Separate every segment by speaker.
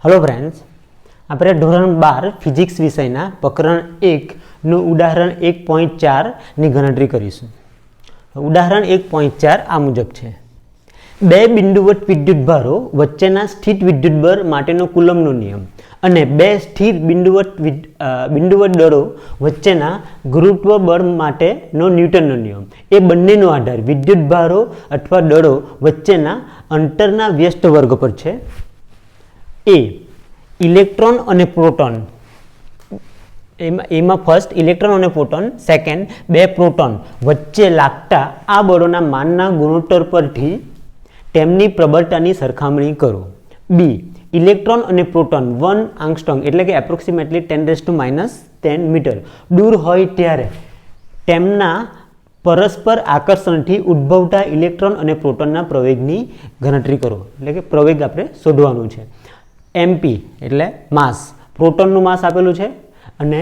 Speaker 1: Hello friends, આપણે ધોરણ 12 physics વિષયના પ્રકરણ 1 નું ઉદાહરણ 1.4 ની ગણતરી કરીશું. ઉદાહરણ 1.4 આ મુજબ છે. બે બિંદુવત વિદ્યુતભારો વચ્ચેના સ્થિત વિદ્યુતભાર માટેનો કુલમ્બનો નિયમ અને બે સ્થિર બિંદુવત દળો વચ્ચેના ગુરુત્વ બળ માટેનો ન્યૂટનનો નિયમ એ બંનેનો આધાર વિદ્યુતભારો અથવા દળો વચ્ચેના અંતરના વ્યસ્ત વર્ગ પર છે. એ ઇલેક્ટ્રોન અને પ્રોટોન, એમાં ફર્સ્ટ ઇલેક્ટ્રોન અને પ્રોટોન, સેકન્ડ બે પ્રોટોન વચ્ચે લાગતા આ બળોના માનના ગુણોત્તર પરથી તેમની પ્રબળતાની સરખામણી કરો. બી ઇલેક્ટ્રોન અને પ્રોટોન 1 આંગસ્ટ્રોમ એટલે કે એપ્રોક્સિમેટલી 10⁻10 મીટર દૂર હોય ત્યારે તેમના પરસ્પર આકર્ષણથી ઉદ્ભવતા ઇલેક્ટ્રોન અને પ્રોટોનના પ્રવેગની ગણતરી કરો. એટલે કે પ્રવેગ આપણે શોધવાનું છે. એમપી એટલે માસ, પ્રોટોનનું માસ આપેલું છે અને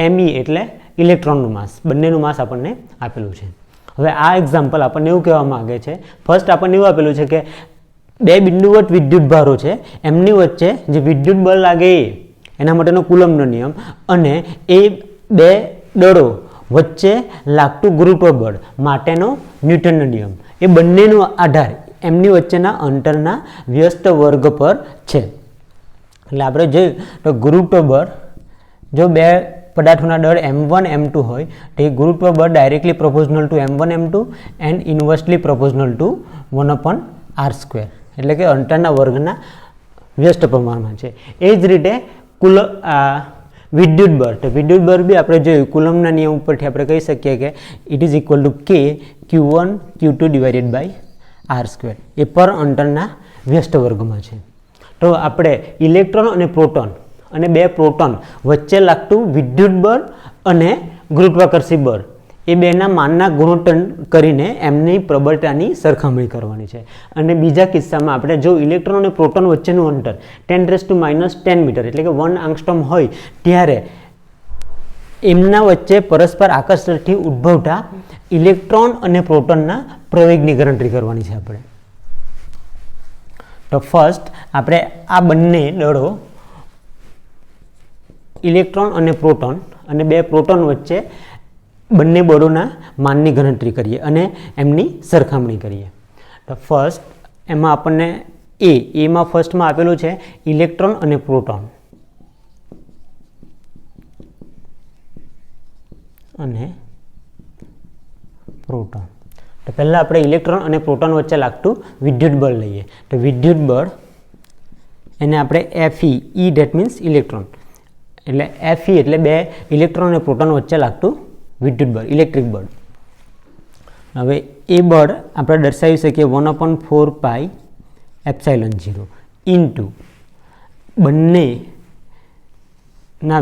Speaker 1: એમઈ એટલે ઇલેક્ટ્રોનનું માસ, બંનેનું માસ આપણને આપેલું છે. હવે આ એક્ઝામ્પલ આપણને એવું કહેવા માંગે છે, ફર્સ્ટ આપણને એવું આપેલું છે કે બે બિંદુવત વિદ્યુતભારો છે, એમની વચ્ચે જે વિદ્યુત બળ લાગે એના માટેનો કુલમ્બનો નિયમ અને એ બે દળો વચ્ચે લાગતું ગુરુત્વ બળ માટેનો ન્યૂટનનો નિયમ, એ બંનેનો આધાર એમની વચ્ચેના અંતરના વ્યસ્ત વર્ગ પર છે. એટલે આપણે જોયું તો ગુરુત્વ બળ, જો બે પદાર્થોના દળ m1 m2 હોય તો એ ગુરુત્વ બળ directly proportional to m1 m2 and inversely proportional to 1/r², એટલે કે અંતરના વર્ગના વ્યસ્ત પ્રમાણમાં છે. એ જ રીતે વિદ્યુત બળ, તો વિદ્યુત બળ બી આપણે જોયું કુલમ્બના નિયમ ઉપરથી આપણે કહી શકીએ કે it is equal to k q1 q2 divided by r², એ પર અંતરના વ્યસ્ત વર્ગમાં છે. તો આપણે ઇલેક્ટ્રોન અને પ્રોટોન અને બે પ્રોટોન વચ્ચે લાગતું વિદ્યુત બળ અને ગુરુત્વાકર્ષી બળ એ બેના માનના ગુણોત્તર કરીને એમની પ્રબળતાની સરખામણી કરવાની છે. અને બીજા કિસ્સામાં આપણે જો ઇલેક્ટ્રોન અને પ્રોટોન વચ્ચેનું અંતર 10⁻10 મીટર એટલે કે 1 આંગસ્ટ્રોમ હોય ત્યારે એમના વચ્ચે પરસ્પર આકર્ષણથી ઉદ્ભવતા ઇલેક્ટ્રોન અને પ્રોટોનના પ્રવેગની ગણતરી કરવાની છે આપણે. તો ફર્સ્ટ આપણે આ બંને દળો ઇલેક્ટ્રોન અને પ્રોટોન અને બે પ્રોટોન વચ્ચે બંને બળોના માનની ગણતરી કરીએ અને એમની સરખામણી કરીએ. તો ફર્સ્ટ એમાં આપણને એમાં ફર્સ્ટમાં આપેલું છે ઇલેક્ટ્રોન અને પ્રોટોન અને પ્રોટોન. તો પહેલાં આપણે ઇલેક્ટ્રોન અને પ્રોટોન વચ્ચે લાગતું વિદ્યુત બળ લઈએ. તો વિદ્યુત બળ એને આપણે Fe, E that means electron, એટલે Fe એટલે બે ઇલેક્ટ્રોન અને પ્રોટોન વચ્ચે લાગતું વિદ્યુત બળ, ઇલેક્ટ્રિક બળ. હવે એ બળ આપણે દર્શાવી શકીએ 1/4πε0 ઇન્ટુ બંનેના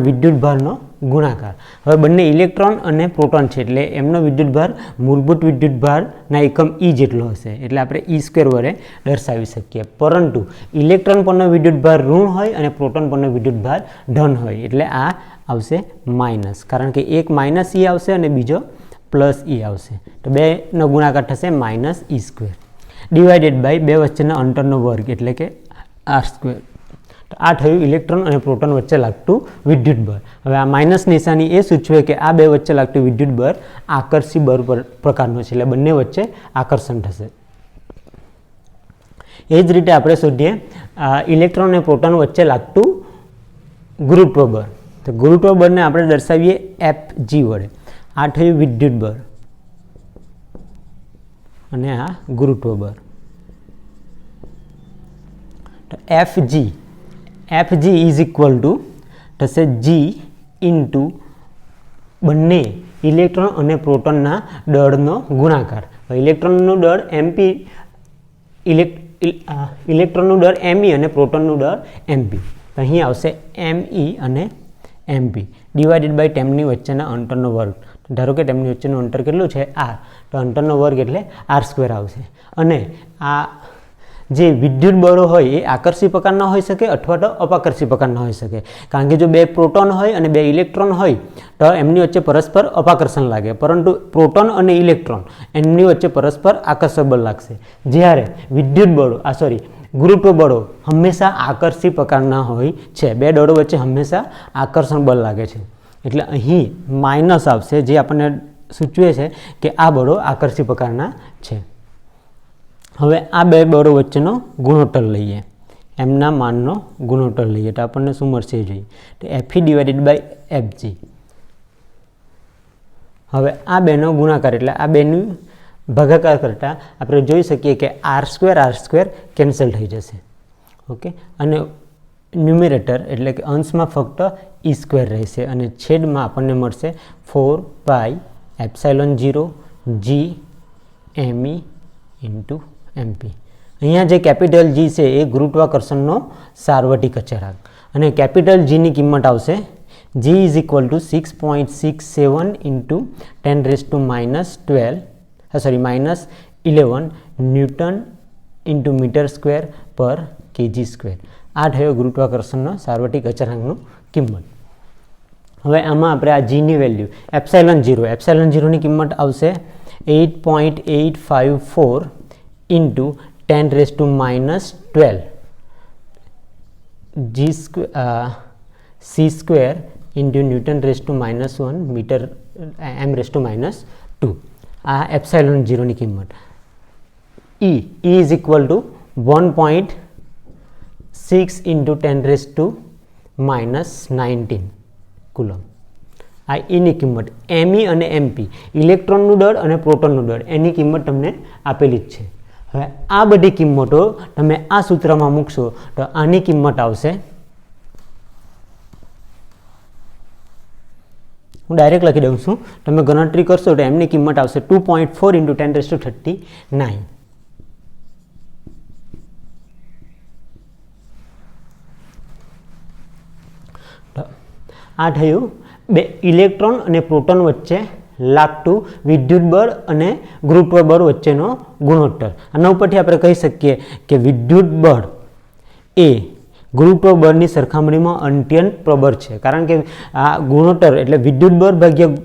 Speaker 1: વિદ્યુતભારનો ગુણાકાર. હવે બંને ઇલેક્ટ્રોન અને પ્રોટોન છે એટલે એમનો વિદ્યુતભાર મૂળભૂત વિદ્યુતભારના એકમ E જેટલો હશે, એટલે આપણે E² વડે દર્શાવી શકીએ. પરંતુ ઇલેક્ટ્રોન પરનો વિદ્યુતભાર ઋણ હોય અને પ્રોટોન પરનો વિદ્યુતભાર ધન હોય, એટલે આ આવશે માઇનસ, કારણ કે એક માઇનસ E આવશે અને બીજો પ્લસ E આવશે. તો બેનો ગુણાકાર થશે -E² ડિવાઇડેડ બાય બે વચ્ચેના અંતરનો વર્ગ એટલે કે r². તો આ થયું ઇલેક્ટ્રોન અને પ્રોટોન વચ્ચે લાગતું વિદ્યુત બળ. હવે આ માઇનસ નિશાની એ સૂચવે કે આ બે વચ્ચે લાગતું વિદ્યુત બળ આકર્ષી બળ પ્રકારનો છે, એટલે બંને વચ્ચે આકર્ષણ થશે. એ જ રીતે આપણે શોધીએ ઇલેક્ટ્રોન અને પ્રોટોન વચ્ચે લાગતું ગુરુત્વ બળ. તો ગુરુત્વ બળને આપણે દર્શાવીએ Fg વડે. આ થયું વિદ્યુત બળ અને આ ગુરુત્વ બળ. તો Fg ઇઝ ઇક્વલ ટુ થશે G ઇન્ટુ બંને ઇલેક્ટ્રોન અને પ્રોટોનના દળનો ગુણાકાર. ઇલેક્ટ્રોનનું દળ mp, ઇલેક્ટ્રોનનું દળ me અને પ્રોટોનનું દળ mp. તો અહીં આવશે me અને mp ડિવાઇડેડ બાય તેમની વચ્ચેના અંતરનો વર્ગ. ધારો કે તેમની વચ્ચેનું અંતર કેટલું છે r, તો અંતરનો વર્ગ એટલે r² આવશે. અને આ જે વિદ્યુત બળો હોય એ આકર્ષી પ્રકારના હોઈ શકે અથવા તો અપાકર્ષી પ્રકારના હોઈ શકે, કારણ કે જો બે પ્રોટોન હોય અને બે ઇલેક્ટ્રોન હોય તો એમની વચ્ચે પરસ્પર અપાકર્ષણ લાગે, પરંતુ પ્રોટોન અને ઇલેક્ટ્રોન એમની વચ્ચે પરસ્પર આકર્ષક બળ લાગશે. જ્યારે વિદ્યુત બળો ગુરુત્વ બળો હંમેશા આકર્ષી પ્રકારના હોય છે. બે દળો વચ્ચે હંમેશા આકર્ષણ બળ લાગે છે, એટલે અહીં માઇનસ આવશે, જે આપણને સૂચવે છે કે આ બળો આકર્ષી પ્રકારના છે. હવે આ બે બળો વચ્ચેનો ગુણોત્તર લઈએ, એમના માનનો ગુણોત્તર લઈએ તો આપણને શું મળશે જોઈએ, તો Fe ડિવાઇડેડ બાય Fg. હવે આ બેનો ગુણાકાર એટલે આ બેનું ભાગાકાર કરતાં આપણે જોઈ શકીએ કે r² કેન્સલ થઈ જશે. ઓકે, અને ન્યુમેરેટર એટલે કે અંશમાં ફક્ત e² રહેશે અને છેદમાં આપણને મળશે 4πε0 g me × mp. અહીંયા જે કેપિટલ G છે એ ગુરુત્વાકર્ષણનો સાર્વત્રિક અચળાંક, અને કેપિટલ G ની કિંમત આવશે G = 6.67 × 10⁻11 ન્યૂટન × મીટર² per kg². આ થયો ગુરુત્વાકર્ષણનો સાર્વત્રિક અચળાંકનું કિંમત. હવે આમાં આપણે આ Gની વેલ્યુ એપ્સિલોન0ની કિંમત આવશે 8.854 × 10⁻12 c² × N⁻1 મીટર m⁻². આ એપ્સિલોન0ની કિંમત. E = 1.6 × 10⁻19 coulomb. આ એની કિંમત. Me અને mp ઇલેક્ટ્રોનનું દળ અને પ્રોટોનનું દળ, એની કિંમત તમને આપેલી જ છે. હવે આ બધી કિંમતો તમે આ સૂત્રમાં મૂકશો તો આની કિંમત આવશે, હું ડાયરેક્ટ લખી દઉં છું, તમે ગણતરી કરશો તો એમની કિંમત આવશે 2.4 × 10⁻39. આ થયું બે ઇલેક્ટ્રોન અને પ્રોટોન વચ્ચે લાગતું વિદ્યુત બળ અને ગુરુત્વ બળ વચ્ચેનો ગુણોત્તર. આના ઉપરથી આપણે કહી શકીએ કે વિદ્યુત બળ એ ગુરુત્વ બળની સરખામણીમાં અત્યંત પ્રબળ છે, કારણ કે આ ગુણોત્તર એટલે વિદ્યુત બળ ભાગ્યા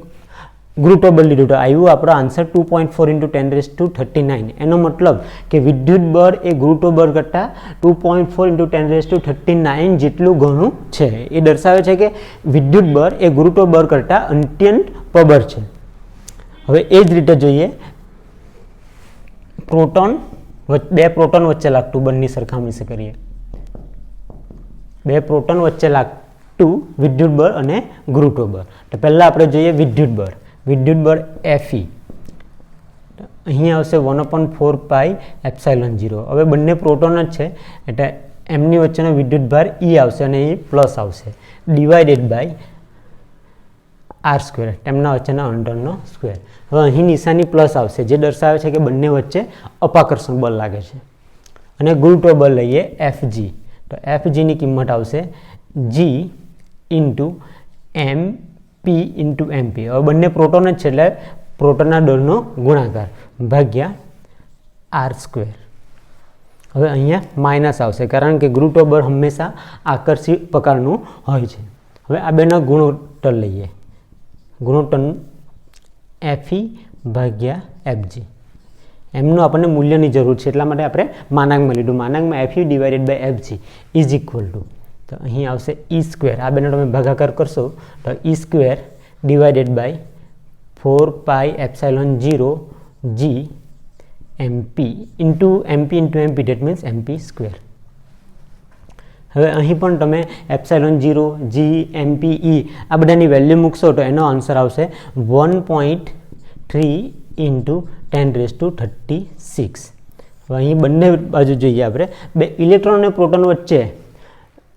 Speaker 1: ગુરુત્વ બળ લીધું તો આવ્યું આપણો આન્સર 2.4 × 10⁻39. એનો મતલબ કે વિદ્યુત બળ એ ગુરુત્વ બળ કરતાં 2.4 × 10⁻39 જેટલું ઘણું છે. એ દર્શાવે છે કે વિદ્યુત બળ એ ગુરુત્વ બળ કરતાં અત્યંત પ્રબળ છે. હવે એ જ રીતે જોઈએ બે પ્રોટોન વચ્ચે લાગતું બળની સરખામણી કરીએ. બે પ્રોટોન વચ્ચે લાગતું વિદ્યુત બળ અને ગુરુત્વ બળ. તો પહેલાં આપણે જોઈએ વિદ્યુત બળ. વિદ્યુત બળ Fe અહીંયા આવશે 1/4πε0. હવે બંને પ્રોટોન જ છે એટલે એમની વચ્ચેનો વિદ્યુત ભાર E આવશે અને એ પ્લસ આવશે, ડિવાઇડેડ બાય r², તેમના વચ્ચેના અંતરનો સ્ક્વેર. હવે અહીં નિશાની પ્લસ આવશે, જે દર્શાવે છે કે બંને વચ્ચે અપાકર્ષણ બળ લાગે છે. અને ગુરુત્વ બળ લઈએ Fg, તો Fgની કિંમત આવશે G × mp × mp. હવે બંને પ્રોટોન જ છે એટલે પ્રોટોનના દળનો ગુણાકાર ભાગ્યા r². હવે અહીંયા માઇનસ આવશે કારણ કે ગુરુત્વ બળ હંમેશા આકર્ષી પ્રકારનું હોય છે. હવે આ બેનો ગુણોત્તર લઈએ, ગુણોત્તર Fe ભાગ્યા Fg. એમનું આપણને મૂલ્યની જરૂર છે એટલા માટે આપણે માનાંકમાં લીધું. માનાંકમાં Fe divided by Fg is equal to, તો અહીં આવશે e². આ બેનો તમે ભાગાકાર કરશો તો e² divided by 4πε0 g mp × mp that means mp². હવે અહીં પણ તમે ε0 g mp e આ બધાની વેલ્યુ મૂકશો તો એનો આન્સર આવશે 1.3 × 10⁻36. હવે અહીં બંને બાજુ જોઈએ આપણે, બે ઇલેક્ટ્રોન અને પ્રોટોન વચ્ચે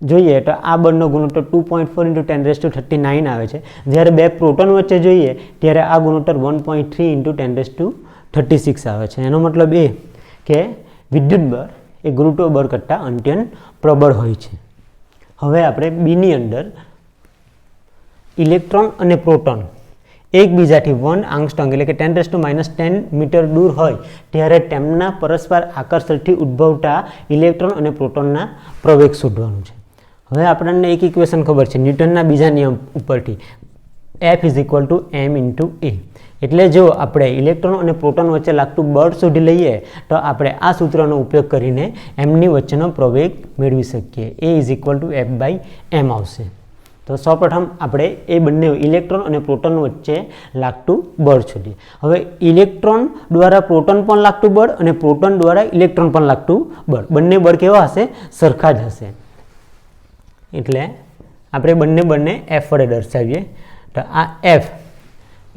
Speaker 1: જોઈએ તો આ બળનો ગુણોત્તર 2.4 × 10⁻39 આવે છે. જ્યારે બે પ્રોટોન વચ્ચે જોઈએ ત્યારે આ ગુણોત્તર 1.3 × 10⁻36 આવે છે. એનો મતલબ એ કે વિદ્યુત બળ એ ગુરુત્વ બળ કરતાં અત્યંત પ્રબળ હોય છે. હવે આપણે બીની અંદર ઇલેક્ટ્રોન અને પ્રોટોન એકબીજાથી 1 આંગસ્ટ્રોમ એટલે કે 10⁻10 મીટર દૂર હોય ત્યારે તેમના પરસ્પર આકર્ષણથી ઉદ્ભવતા ઇલેક્ટ્રોન અને પ્રોટોનના પ્રવેગ શોધવાનું છે. હવે આપણને એક ઇક્વેશન ખબર છે ન્યૂટનના બીજા નિયમ ઉપરથી, F is equal to m into a. એટલે જો આપણે ઇલેક્ટ્રોન અને પ્રોટોન વચ્ચે લાગતું બળ શોધી લઈએ તો આપણે આ સૂત્રનો ઉપયોગ કરીને એમની વચ્ચેનો પ્રવેગ મેળવી શકીએ. A is equal to F by m આવશે. તો સૌપ્રથમ આપણે એ બંને ઇલેક્ટ્રોન અને પ્રોટોન વચ્ચે લાગતું બળ શોધીએ. હવે ઇલેક્ટ્રોન દ્વારા પ્રોટોન પણ લાગતું બળ અને પ્રોટોન દ્વારા ઇલેક્ટ્રોન પણ લાગતું બળ, બંને બળ કેવા હશે? સરખા જ હશે. એટલે આપણે બંને એફ વડે દર્શાવીએ. તો આ એફ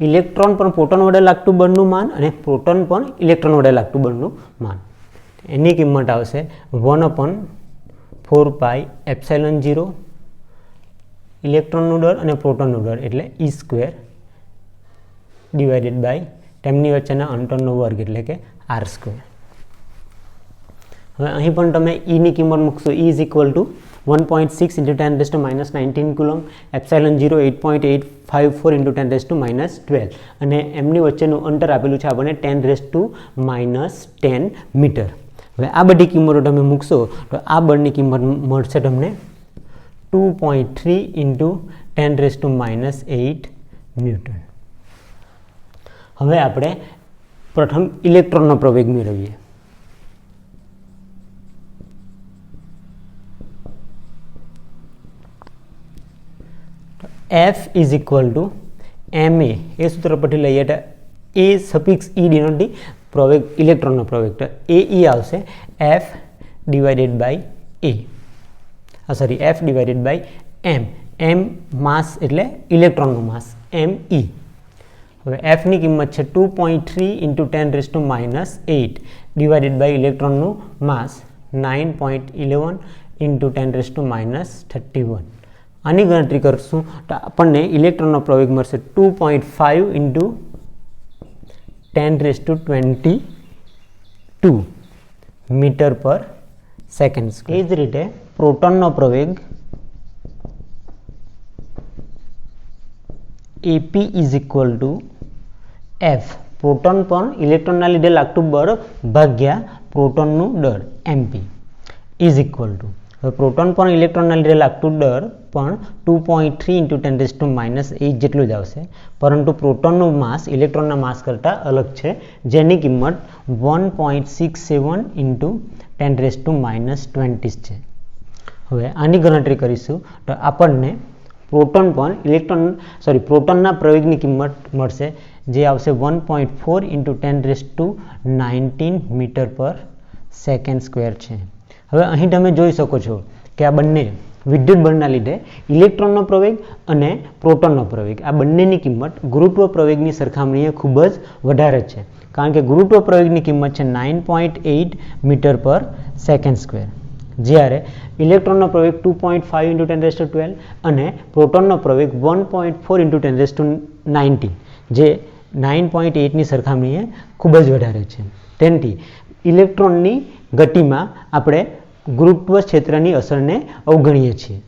Speaker 1: ઇલેક્ટ્રોન પણ પ્રોટોન વડે લાગતું બળનું માન અને પ્રોટોન પણ ઇલેક્ટ્રોન વડે લાગતું બળનું માન. એની કિંમત આવશે 1/4πε0 ઇલેક્ટ્રોનનું દળ અને પ્રોટોનનું દળ એટલે E² ડિવાઇડેડ બાય તેમની વચ્ચેના અંતરનો વર્ગ એટલે કે R². હવે અહીં પણ તમે Eની કિંમત મૂકશો. E is equal to 1.6 × 10⁻19 coulomb, ε0 8.854 × 10⁻12 અને એમની વચ્ચેનું અંતર આપેલું છે આપણને 10⁻10 મીટર. હવે આ બધી કિંમતો તમે મૂકશો તો આ બળની કિંમત મળશે તમને 2.3 × 10⁻8 ન્યૂટન. હવે આપણે પ્રથમ ઇલેક્ટ્રોનનો પ્રવેગ મેળવીએ. F ઇઝ ઇક્વલ ટુ એમ એ સૂત્ર પરથી લઈએ તો એ સફિક્સ ઈ ડિનોટથી પ્રવેગ ઇલેક્ટ્રોનનો પ્રવેગ તો એ ઈ આવશે F divided by a F divided by m. M mass એટલે ઇલેક્ટ્રોનનું માસ એમ ઈ. હવે એફની કિંમત છે 2.3 × 10⁻8 ડિવાઇડેડ બાય ઇલેક્ટ્રોનનું માસ 9.11 × 10⁻31. આની ગણતરી કરશું તો આપણને ઇલેક્ટ્રોનનો પ્રવેગ મળશે 2.5 × 10⁻22 મીટર પર સેકન્ડ. એ જ રીતે પ્રોટોનનો પ્રવેગ AP is equal to F proton પણ ઇલેક્ટ્રોનના લીધે લાગતું બળ ભાગ્યા પ્રોટોનનું દળ MP ઇઝ ઇક્વલ ટુ. હવે પ્રોટોન પણ ઇલેક્ટ્રોનના લીધે લાગતું દળ પણ 2.3 × 10⁻8 જેટલું જ આવશે, પરંતુ પ્રોટોનનું માસ ઇલેક્ટ્રોનના માસ કરતાં અલગ છે, જેની કિંમત 1.67 × 10⁻20 છે. હવે આની ગણતરી કરીશું તો આપણને પ્રોટોનના પ્રવેગની કિંમત મળશે જે આવશે 1.4 × 10⁻19 મીટર પર સેકન્ડ સ્ક્વેર છે. હવે અહીં તમે જોઈ શકો છો કે આ બંને વિદ્યુત બળના લીધે ઇલેક્ટ્રોનનો પ્રવેગ અને પ્રોટોનનો પ્રવેગ આ બંનેની કિંમત ગુરુત્વ પ્રવેગની સરખામણીએ ખૂબ જ વધારે છે, કારણ કે ગુરુત્વ પ્રવેગની કિંમત છે 9.8 મીટર પર સેકન્ડ સ્ક્વેર, જ્યારે ઇલેક્ટ્રોનનો પ્રવેગ 2.5 × 10⁻12 અને પ્રોટોનનો પ્રવેગ 1.4 × 10⁻19 જે 9.8ની સરખામણીએ ખૂબ જ વધારે છે. તેથી ઇલેક્ટ્રોનની ગતિમાં આપણે ગુરુત્વ ક્ષેત્રની અસરને અવગણીએ છીએ.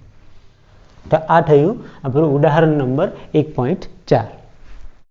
Speaker 1: તો આ થયું આપણું ઉદાહરણ નંબર 1.4.